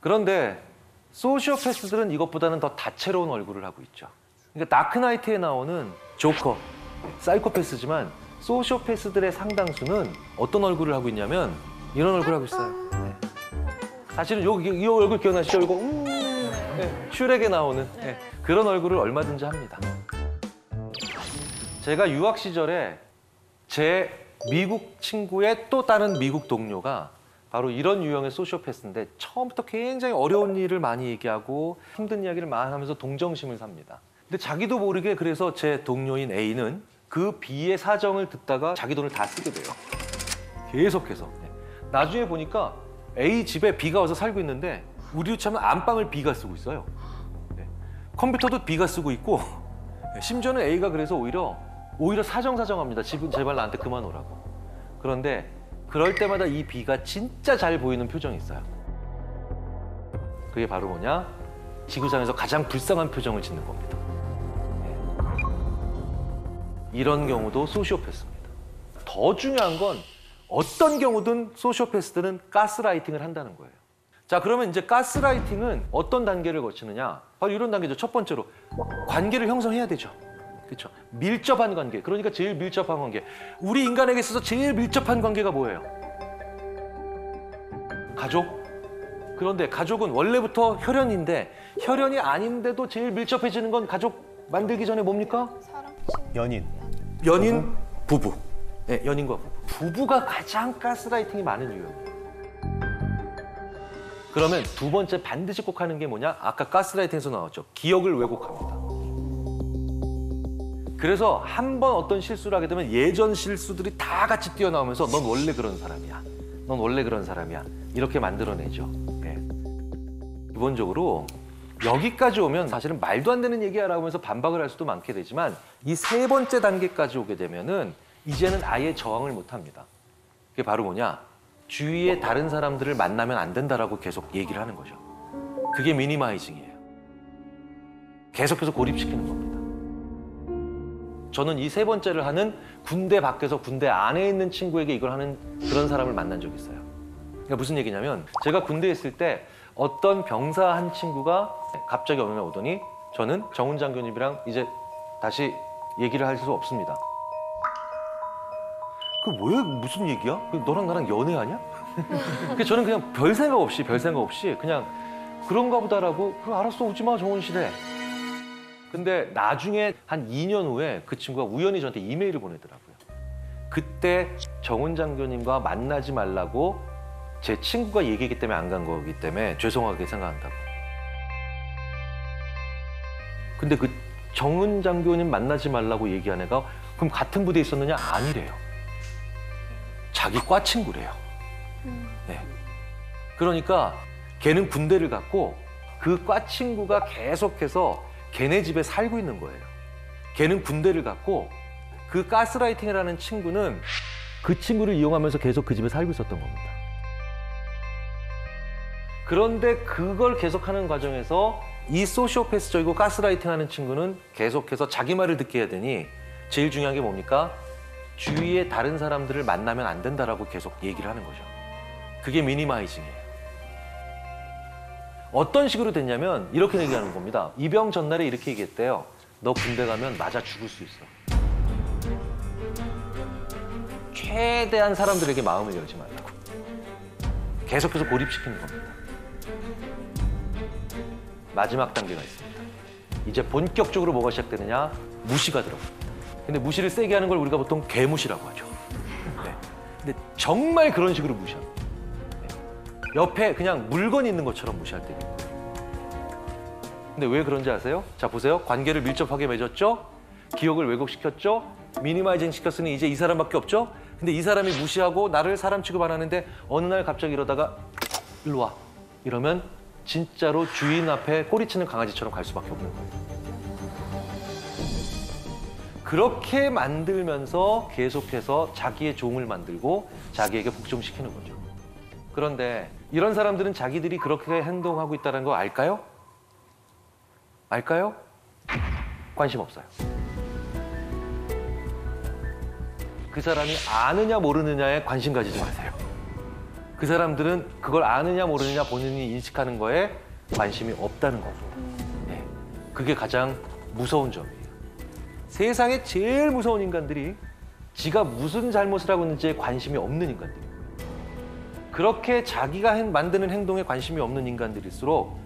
그런데 소시오패스들은 이것보다는 더 다채로운 얼굴을 하고 있죠. 그러니까 다크나이트에 나오는 조커, 사이코패스지만 소시오패스들의 상당수는 어떤 얼굴을 하고 있냐면 이런 얼굴을 하고 있어요. 네. 사실은 이 얼굴 기억나시죠? 이거 네. 슈렉에 나오는 네. 그런 얼굴을 얼마든지 합니다. 제가 유학 시절에 제 미국 친구의 또 다른 미국 동료가 바로 이런 유형의 소시오패스인데 처음부터 굉장히 어려운 일을 많이 얘기하고 힘든 이야기를 많이 하면서 동정심을 삽니다. 근데 자기도 모르게 그래서 제 동료인 A는 그 B의 사정을 듣다가 자기 돈을 다 쓰게 돼요. 계속해서. 나중에 보니까 A 집에 B가 와서 살고 있는데 우리로 치면 안방을 B가 쓰고 있어요. 컴퓨터도 B가 쓰고 있고 심지어는 A가 그래서 오히려 사정사정합니다. 집은 제발 나한테 그만 오라고. 그런데 그럴 때마다 이 B가 진짜 잘 보이는 표정이 있어요. 그게 바로 뭐냐? 지구상에서 가장 불쌍한 표정을 짓는 겁니다. 이런 경우도 소시오패스입니다. 더 중요한 건 어떤 경우든 소시오패스들은 가스라이팅을 한다는 거예요. 자, 그러면 이제 가스라이팅은 어떤 단계를 거치느냐? 바로 이런 단계죠. 첫 번째로 관계를 형성해야 되죠. 그렇죠? 밀접한 관계. 그러니까 제일 밀접한 관계. 우리 인간에게 있어서 제일 밀접한 관계가 뭐예요? 가족. 그런데 가족은 원래부터 혈연인데 혈연이 아닌데도 제일 밀접해지는 건 가족 만들기 전에 뭡니까? 연인, 부부. 네, 연인과 부부. 부부가 가장 가스라이팅이 많은 이유예요. 그러면 두 번째 반드시 꼭 하는 게 뭐냐? 아까 가스라이팅에서 나왔죠. 기억을 왜곡합니다. 그래서 한 번 어떤 실수를 하게 되면 예전 실수들이 다 같이 뛰어나오면서 넌 원래 그런 사람이야. 넌 원래 그런 사람이야. 이렇게 만들어내죠. 네. 기본적으로 여기까지 오면 사실은 말도 안 되는 얘기야라고 하면서 반박을 할 수도 많게 되지만 이 세 번째 단계까지 오게 되면은 이제는 아예 저항을 못 합니다. 그게 바로 뭐냐? 주위에 다른 사람들을 만나면 안 된다라고 계속 얘기를 하는 거죠. 그게 미니마이징이에요. 계속해서 고립시키는 겁니다. 저는 이 세 번째를 하는 군대 밖에서 군대 안에 있는 친구에게 이걸 하는 그런 사람을 만난 적이 있어요. 그러니까 무슨 얘기냐면 제가 군대에 있을 때 어떤 병사 한 친구가 갑자기 어느 날 오더니 저는 정훈 장교님이랑 이제 다시 얘기를 할 수 없습니다. 그 뭐야? 무슨 얘기야? 너랑 나랑 연애하냐? 그래서 저는 그냥 별 생각 없이 그냥 그런가 보다라고 그럼 알았어 오지 마 정훈 씨래. 근데 나중에 한 2년 후에 그 친구가 우연히 저한테 이메일을 보내더라고요. 그때 정훈 장교님과 만나지 말라고 제 친구가 얘기했기 때문에 안 간 거기 때문에 죄송하게 생각한다고. 근데 그 정훈 장교님 만나지 말라고 얘기한 애가 그럼 같은 부대에 있었느냐? 아니래요. 자기 과 친구래요. 네. 그러니까 걔는 군대를 갔고 그 과 친구가 계속해서 걔네 집에 살고 있는 거예요. 걔는 군대를 갔고 그 가스라이팅을 하는 친구는 그 친구를 이용하면서 계속 그 집에 살고 있었던 겁니다. 그런데 그걸 계속하는 과정에서 이 소시오패스적이고 가스라이팅하는 친구는 계속해서 자기 말을 듣게 해야 되니 제일 중요한 게 뭡니까? 주위에 다른 사람들을 만나면 안 된다라고 계속 얘기를 하는 거죠. 그게 미니마이징이에요. 어떤 식으로 됐냐면 이렇게 얘기하는 겁니다. 입영 전날에 이렇게 얘기했대요. 너 군대 가면 맞아 죽을 수 있어. 최대한 사람들에게 마음을 열지 말라고. 계속해서 고립시키는 겁니다. 마지막 단계가 있습니다. 이제 본격적으로 뭐가 시작되느냐? 무시가 들어갑니다. 근데 무시를 세게 하는 걸 우리가 보통 개무시라고 하죠. 네. 근데 정말 그런 식으로 무시합니다. 네. 옆에 그냥 물건이 있는 것처럼 무시할 때도 있고요. 근데 왜 그런지 아세요? 자, 보세요. 관계를 밀접하게 맺었죠? 기억을 왜곡시켰죠? 미니마이징 시켰으니 이제 이 사람밖에 없죠? 근데 이 사람이 무시하고 나를 사람 취급 안 하는데 어느 날 갑자기 이러다가 일로 와. 이러면 진짜로 주인 앞에 꼬리치는 강아지처럼 갈 수밖에 없는 거예요. 그렇게 만들면서 계속해서 자기의 종을 만들고 자기에게 복종시키는 거죠. 그런데 이런 사람들은 자기들이 그렇게 행동하고 있다는 거 알까요? 알까요? 관심 없어요. 그 사람이 아느냐 모르느냐에 관심 가지지 마세요. 그 사람들은 그걸 아느냐 모르느냐 본인이 인식하는 거에 관심이 없다는 거고. 네. 그게 가장 무서운 점이에요. 세상에 제일 무서운 인간들이 지가 무슨 잘못을 하고 있는지에 관심이 없는 인간들이에요. 그렇게 자기가 만드는 행동에 관심이 없는 인간들일수록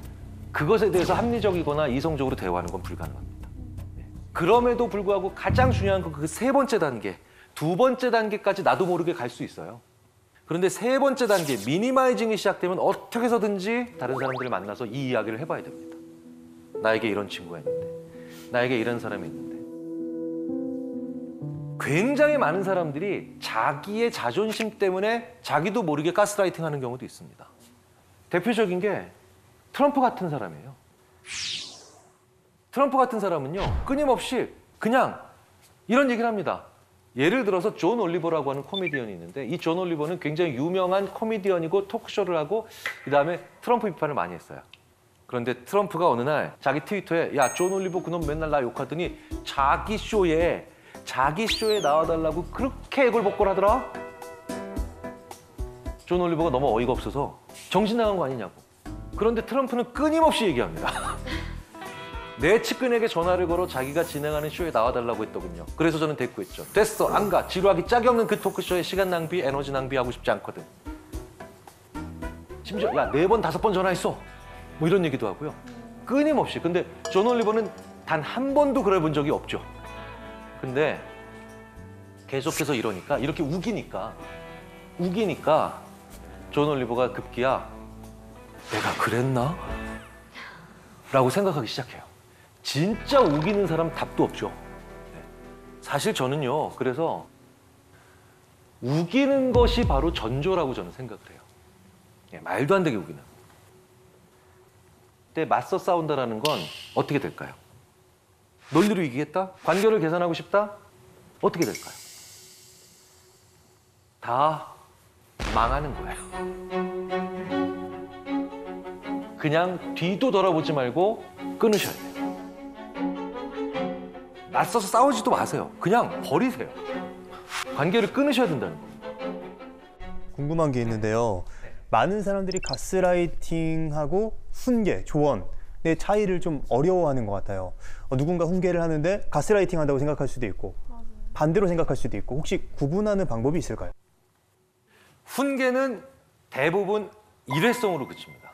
그것에 대해서 합리적이거나 이성적으로 대화하는 건 불가능합니다. 네. 그럼에도 불구하고 가장 중요한 건 그 세 번째 단계, 두 번째 단계까지 나도 모르게 갈 수 있어요. 그런데 세 번째 단계, 미니마이징이 시작되면 어떻게 해서든지 다른 사람들을 만나서 이 이야기를 해봐야 됩니다. 나에게 이런 친구가 있는데, 나에게 이런 사람이 있는데. 굉장히 많은 사람들이 자기의 자존심 때문에 자기도 모르게 가스라이팅 하는 경우도 있습니다. 대표적인 게 트럼프 같은 사람이에요. 트럼프 같은 사람은요, 끊임없이 그냥 이런 얘기를 합니다. 예를 들어서 존 올리버라고 하는 코미디언이 있는데, 이 존 올리버는 굉장히 유명한 코미디언이고 토크쇼를 하고 그다음에 트럼프 비판을 많이 했어요. 그런데 트럼프가 어느 날 자기 트위터에 야, 존 올리버 그놈 맨날 나 욕하더니 자기 쇼에 나와달라고 그렇게 애걸복걸하더라. 존 올리버가 너무 어이가 없어서 정신 나간 거 아니냐고. 그런데 트럼프는 끊임없이 얘기합니다. 내 측근에게 전화를 걸어 자기가 진행하는 쇼에 나와달라고 했더군요. 그래서 저는 대꾸했죠. 됐어, 안 가. 지루하기 짝이 없는 그 토크쇼에 시간 낭비, 에너지 낭비하고 싶지 않거든. 심지어 야, 4번, 5번 전화했어. 뭐 이런 얘기도 하고요. 끊임없이. 근데 존 올리버는 단 한 번도 그래 본 적이 없죠. 근데 계속해서 이러니까, 이렇게 우기니까 존 올리버가 급기야 내가 그랬나? 라고 생각하기 시작해요. 진짜 우기는 사람 답도 없죠. 사실 저는요, 그래서 우기는 것이 바로 전조라고 저는 생각을 해요. 말도 안 되게 우기는. 그때 맞서 싸운다라는 건 어떻게 될까요? 논리로 이기겠다? 관계를 개선하고 싶다? 어떻게 될까요? 다 망하는 거예요. 그냥 뒤도 돌아보지 말고 끊으셔야 돼요. 맞서서 싸우지도 마세요. 그냥 버리세요. 관계를 끊으셔야 된다는 겁니다. 궁금한 게 있는데요. 많은 사람들이 가스라이팅하고 훈계, 조언의 차이를 좀 어려워하는 것 같아요. 누군가 훈계를 하는데 가스라이팅 한다고 생각할 수도 있고 반대로 생각할 수도 있고, 혹시 구분하는 방법이 있을까요? 훈계는 대부분 일회성으로 그칩니다.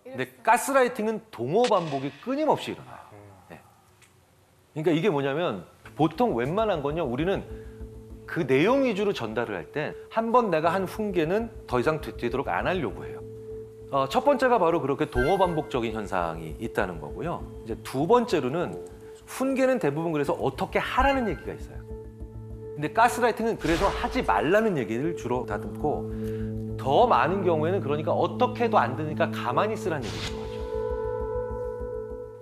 근데 가스라이팅은 동어 반복이 끊임없이 일어나요. 네. 그러니까 이게 뭐냐면 보통 웬만한 건요, 우리는 그 내용 위주로 전달을 할 때 한 번 내가 한 훈계는 더 이상 되도록 안 하려고 해요. 첫 번째가 바로 그렇게 동어 반복적인 현상이 있다는 거고요. 이제 두 번째로는 훈계는 대부분 그래서 어떻게 하라는 얘기가 있어요. 근데 가스라이팅은 그래서 하지 말라는 얘기를 주로 다듬고, 더 많은 경우에는 그러니까 어떻게 해도 안 되니까 가만히 있으라는 얘기인 거죠.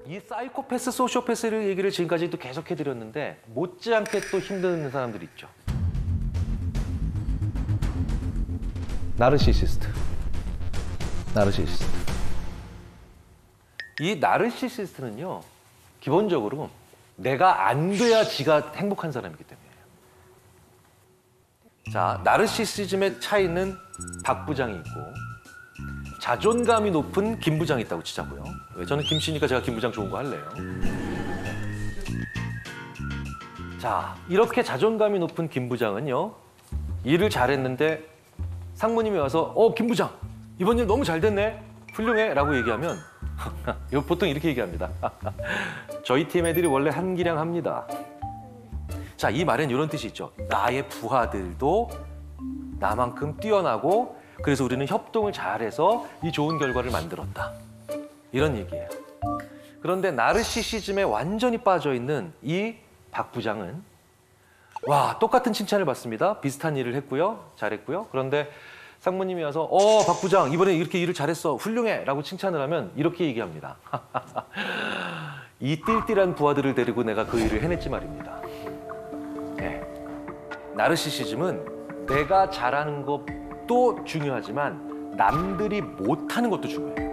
이 사이코패스, 소시오패스를 얘기를 지금까지도 계속 해드렸는데 못지않게 또 힘든 사람들이 있죠. 나르시시스트. 이 나르시시스트는요, 기본적으로 내가 안 돼야 지가 행복한 사람이기 때문이에요. 자, 나르시시즘의 차이는 박 부장이 있고 자존감이 높은 김 부장이 있다고 치자고요. 왜? 저는 김씨니까 제가 김 부장 좋은 거 할래요. 자, 이렇게 자존감이 높은 김 부장은요, 일을 잘했는데 상무님이 와서 김 부장 이번 일 너무 잘 됐네, 훌륭해 라고 얘기하면 이거 보통 이렇게 얘기합니다. 저희 팀 애들이 원래 한기량 합니다. 자, 이 말엔 이런 뜻이 있죠. 나의 부하들도 나만큼 뛰어나고 그래서 우리는 협동을 잘해서 이 좋은 결과를 만들었다, 이런 얘기예요. 그런데 나르시시즘에 완전히 빠져있는 이 박 부장은 와, 똑같은 칭찬을 받습니다. 비슷한 일을 했고요, 잘했고요. 그런데 상무님이 와서 박 부장 이번에 이렇게 일을 잘했어, 훌륭해 라고 칭찬을 하면 이렇게 얘기합니다. 이 띨띨한 부하들을 데리고 내가 그 일을 해냈지 말입니다. 네. 나르시시즘은 내가 잘하는 것도 중요하지만 남들이 못하는 것도 중요해요.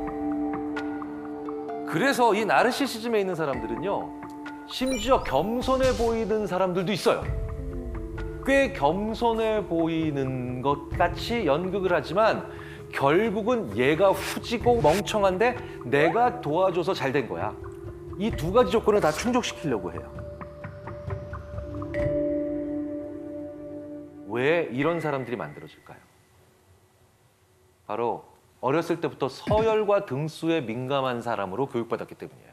그래서 이 나르시시즘에 있는 사람들은요, 심지어 겸손해 보이는 사람들도 있어요. 꽤 겸손해 보이는 것 같이 연극을 하지만 결국은 얘가 후지고 멍청한데 내가 도와줘서 잘 된 거야. 이 두 가지 조건을 다 충족시키려고 해요. 왜 이런 사람들이 만들어질까요? 바로 어렸을 때부터 서열과 등수에 민감한 사람으로 교육받았기 때문이에요.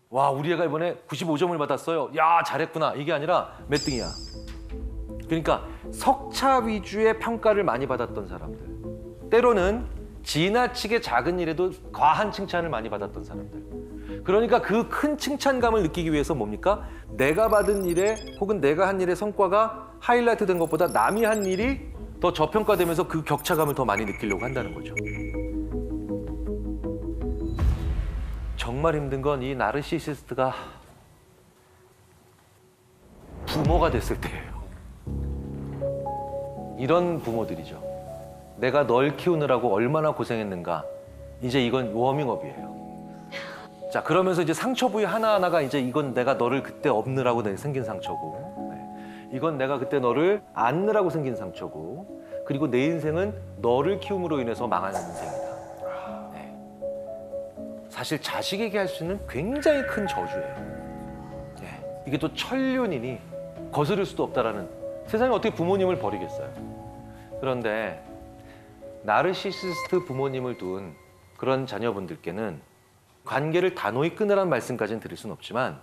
와, 우리 애가 이번에 95점을 받았어요. 야, 잘했구나. 이게 아니라 몇 등이야. 그러니까 석차 위주의 평가를 많이 받았던 사람들. 때로는 지나치게 작은 일에도 과한 칭찬을 많이 받았던 사람들. 그러니까 그 큰 칭찬감을 느끼기 위해서 뭡니까? 내가 받은 일에 혹은 내가 한 일의 성과가 하이라이트 된 것보다 남이 한 일이 더 저평가되면서 그 격차감을 더 많이 느끼려고 한다는 거죠. 정말 힘든 건 이 나르시시스트가 부모가 됐을 때예요. 이런 부모들이죠. 내가 널 키우느라고 얼마나 고생했는가. 이제 이건 워밍업이에요. 자, 그러면서 이제 상처 부위 하나하나가 이제 이건 내가 너를 그때 업느라고 생긴 상처고, 이건 내가 그때 너를 안느라고 생긴 상처고, 그리고 내 인생은 너를 키움으로 인해서 망하는 인생이다. 네. 사실 자식에게 할 수 있는 굉장히 큰 저주예요. 네. 이게 또 천륜이니 거스를 수도 없다라는, 세상에 어떻게 부모님을 버리겠어요. 그런데 나르시시스트 부모님을 둔 그런 자녀분들께는 관계를 단호히 끊으라는 말씀까지는 드릴 수는 없지만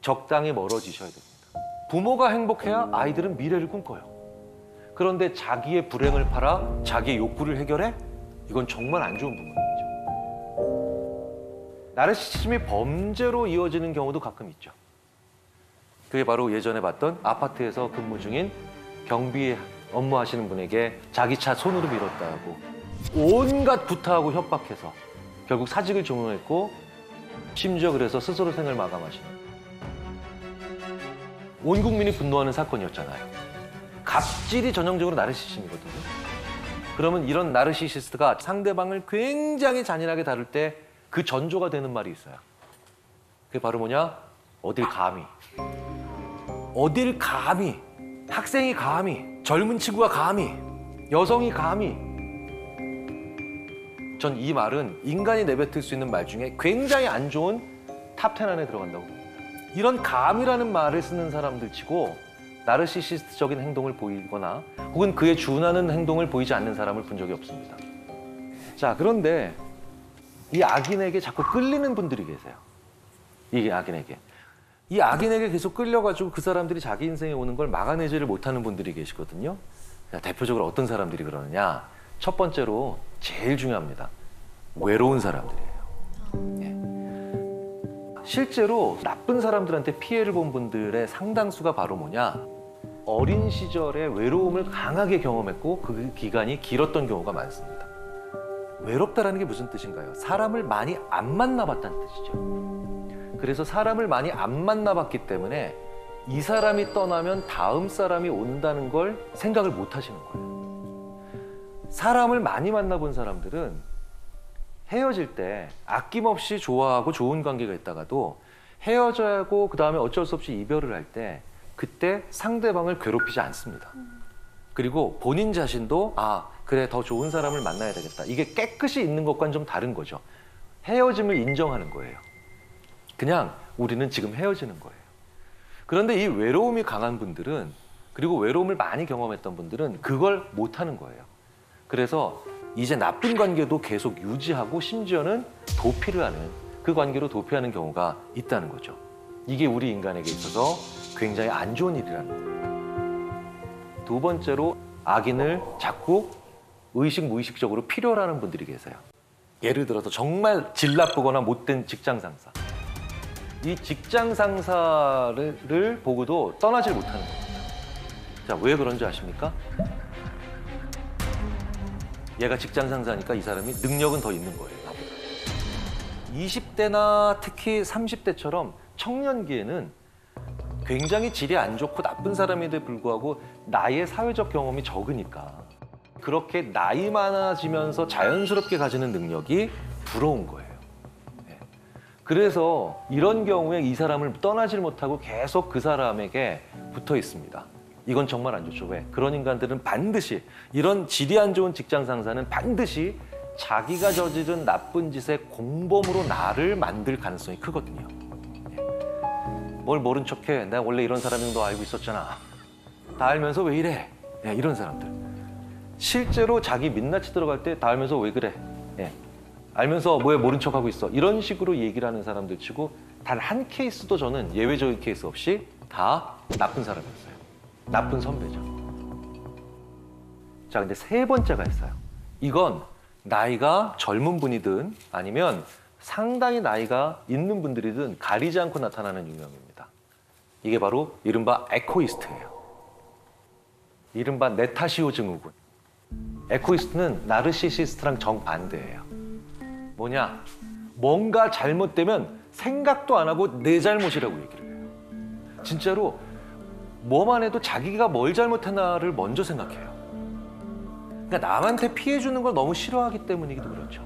적당히 멀어지셔야 됩니다. 부모가 행복해야 아이들은 미래를 꿈꿔요. 그런데 자기의 불행을 팔아 자기의 욕구를 해결해? 이건 정말 안 좋은 부모님이죠. 나르시시즘이 범죄로 이어지는 경우도 가끔 있죠. 그게 바로 예전에 봤던 아파트에서 근무 중인 경비 업무하시는 분에게 자기 차 손으로 밀었다고 온갖 구타하고 협박해서 결국 사직을 종용했고 심지어 그래서 스스로 생을 마감하시는 온 국민이 분노하는 사건이었잖아요. 갑질이 전형적으로 나르시시즘이거든요. 그러면 이런 나르시시스트가 상대방을 굉장히 잔인하게 다룰 때 그 전조가 되는 말이 있어요. 그게 바로 뭐냐? 어딜 감히. 어딜 감히. 학생이 감히. 젊은 친구가 감히. 여성이 감히. 전 이 말은 인간이 내뱉을 수 있는 말 중에 굉장히 안 좋은 탑10 안에 들어간다고 봅니다. 이런 감이라는 말을 쓰는 사람들 치고 나르시시스트적인 행동을 보이거나 혹은 그에 준하는 행동을 보이지 않는 사람을 본 적이 없습니다. 자, 그런데 이 악인에게 자꾸 끌리는 분들이 계세요. 이 악인에게. 이 악인에게 계속 끌려가지고 그 사람들이 자기 인생에 오는 걸 막아내지를 못하는 분들이 계시거든요. 대표적으로 어떤 사람들이 그러느냐. 첫 번째로 제일 중요합니다. 외로운 사람들이에요. 예. 실제로 나쁜 사람들한테 피해를 본 분들의 상당수가 바로 뭐냐. 어린 시절에 외로움을 강하게 경험했고 그 기간이 길었던 경우가 많습니다. 외롭다라는 게 무슨 뜻인가요? 사람을 많이 안 만나봤다는 뜻이죠. 그래서 사람을 많이 안 만나봤기 때문에 이 사람이 떠나면 다음 사람이 온다는 걸 생각을 못 하시는 거예요. 사람을 많이 만나본 사람들은 헤어질 때 아낌없이 좋아하고 좋은 관계가 있다가도 헤어져야 하고 그 다음에 어쩔 수 없이 이별을 할 때 그때 상대방을 괴롭히지 않습니다. 그리고 본인 자신도 그래 더 좋은 사람을 만나야 되겠다. 이게 깨끗이 있는 것과는 좀 다른 거죠. 헤어짐을 인정하는 거예요. 그냥 우리는 지금 헤어지는 거예요. 그런데 이 외로움이 강한 분들은 그리고 외로움을 많이 경험했던 분들은 그걸 못하는 거예요. 그래서 이제 나쁜 관계도 계속 유지하고 심지어는 도피를 하는 그 관계로 도피하는 경우가 있다는 거죠. 이게 우리 인간에게 있어서 굉장히 안 좋은 일이라는 거예요. 두 번째로 악인을 자꾸 의식 무의식적으로 필요로 하는 분들이 계세요. 예를 들어서 정말 질 나쁘거나 못된 직장 상사. 이 직장 상사를 보고도 떠나질 못하는 겁니다. 자, 왜 그런지 아십니까? 얘가 직장 상사니까 이 사람이 능력은 더 있는 거예요. 20대나 특히 30대처럼 청년기에는 굉장히 질이 안 좋고 나쁜 사람인데 불구하고 나의 사회적 경험이 적으니까 그렇게 나이 많아지면서 자연스럽게 가지는 능력이 부러운 거예요. 그래서 이런 경우에 이 사람을 떠나질 못하고 계속 그 사람에게 붙어 있습니다. 이건 정말 안 좋죠. 왜? 그런 인간들은 반드시, 이런 질이 안 좋은 직장 상사는 반드시 자기가 저지른 나쁜 짓의 공범으로 나를 만들 가능성이 크거든요. 뭘 모른 척해. 내가 원래 이런 사람인 거 너 알고 있었잖아. 다 알면서 왜 이래? 이런 사람들. 실제로 자기 민낯이 들어갈 때 다 알면서 왜 그래? 알면서 왜 모른 척하고 있어? 이런 식으로 얘기를 하는 사람들 치고 단 한 케이스도 저는 예외적인 케이스 없이 다 나쁜 사람이었어요. 나쁜 선배죠. 자, 근데 세 번째가 있어요. 이건 나이가 젊은 분이든 아니면 상당히 나이가 있는 분들이든 가리지 않고 나타나는 유형입니다. 이게 바로 이른바 에코이스트예요. 이른바 네타시오 증후군. 에코이스트는 나르시시스트랑 정반대예요. 뭐냐? 뭔가 잘못되면 생각도 안 하고 내 잘못이라고 얘기를 해요. 진짜로 뭐만 해도 자기가 뭘 잘못했나를 먼저 생각해요. 그러니까 남한테 피해 주는 걸 너무 싫어하기 때문이기도 그렇죠.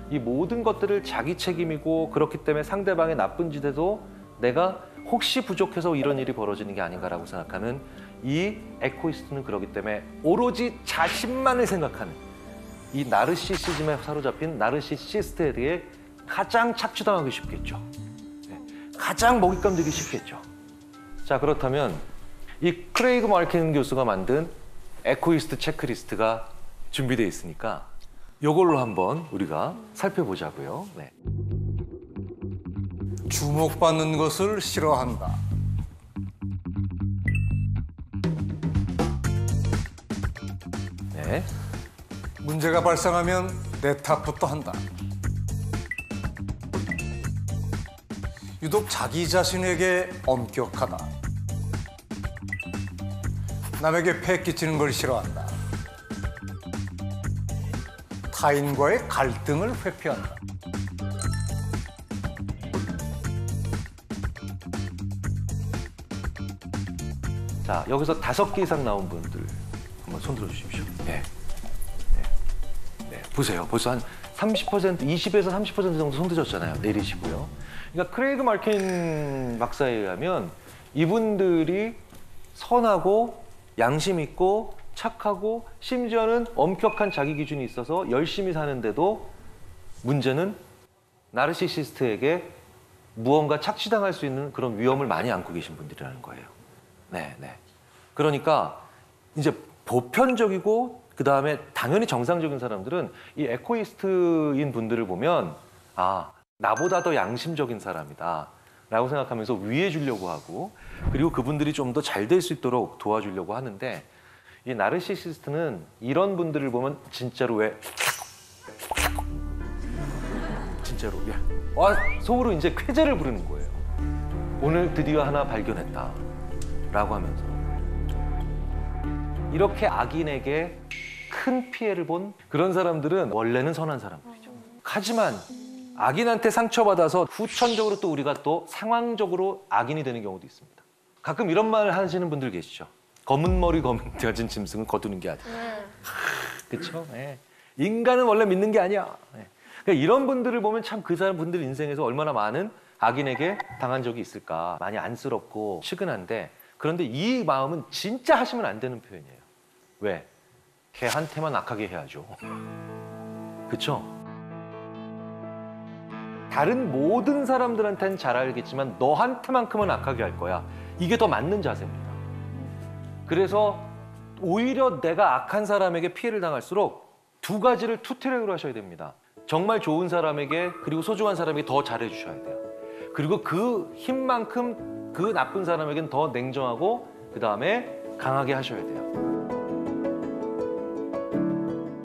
이 모든 것들을 자기 책임이고 그렇기 때문에 상대방의 나쁜 짓에도 내가 혹시 부족해서 이런 일이 벌어지는 게 아닌가라고 생각하는 이 에코이스트는 그렇기 때문에 오로지 자신만을 생각하는 이 나르시시즘에 사로잡힌 나르시시스트에 대해 가장 착취당하기 쉽겠죠. 가장 먹잇감 되기 쉽겠죠. 자, 그렇다면 이 크레이그 마르킨 교수가 만든 에코이스트 체크리스트가 준비되어 있으니까 이걸로 한번 우리가 살펴보자고요. 네. 주목받는 것을 싫어한다. 네. 문제가 발생하면 내 탓부터 한다. 유독 자기 자신에게 엄격하다. 남에게 폐 끼치는 걸 싫어한다. 타인과의 갈등을 회피한다. 자, 여기서 5개 이상 나온 분들 한번 손 들어주십시오. 네. 보세요. 벌써 한 30%, 20에서 30% 정도 손 드셨잖아요. 내리시고요. 그러니까 크레이그 마르킨 박사에 의하면 이분들이 선하고 양심 있고 착하고 심지어는 엄격한 자기 기준이 있어서 열심히 사는데도 문제는 나르시시스트에게 무언가 착취당할 수 있는 그런 위험을 많이 안고 계신 분들이라는 거예요. 네. 그러니까 이제 보편적이고 그다음에 당연히 정상적인 사람들은 이 에코이스트인 분들을 보면 아, 나보다 더 양심적인 사람이다 라고 생각하면서 위해 주려고 하고 그리고 그분들이 좀 더 잘 될 수 있도록 도와주려고 하는데 이 나르시시스트는 이런 분들을 보면 진짜로 왜 진짜로 속으로 이제 쾌재를 부르는 거예요. 오늘 드디어 하나 발견했다 라고 하면서 이렇게 악인에게 큰 피해를 본 그런 사람들은 원래는 선한 사람들이죠. 하지만 악인한테 상처받아서 후천적으로 또 우리가 또 상황적으로 악인이 되는 경우도 있습니다. 가끔 이런 말 하시는 분들 계시죠. 검은 머리 가진 짐승은 거두는 게 아니야. 그렇죠? 네. 인간은 원래 믿는 게 아니야. 네. 그러니까 이런 분들을 보면 참 그 사람 분들 인생에서 얼마나 많은 악인에게 당한 적이 있을까. 많이 안쓰럽고 측은한데 그런데 이 마음은 진짜 하시면 안 되는 표현이에요. 왜? 걔한테만 악하게 해야죠. 그렇죠? 다른 모든 사람들한테는 잘 알겠지만 너한테만큼은 악하게 할 거야. 이게 더 맞는 자세입니다. 그래서 오히려 내가 악한 사람에게 피해를 당할수록 두 가지를 투트랙으로 하셔야 됩니다. 정말 좋은 사람에게 그리고 소중한 사람에게 더 잘해 주셔야 돼요. 그리고 그 힘만큼 그 나쁜 사람에게는 더 냉정하고 그다음에 강하게 하셔야 돼요.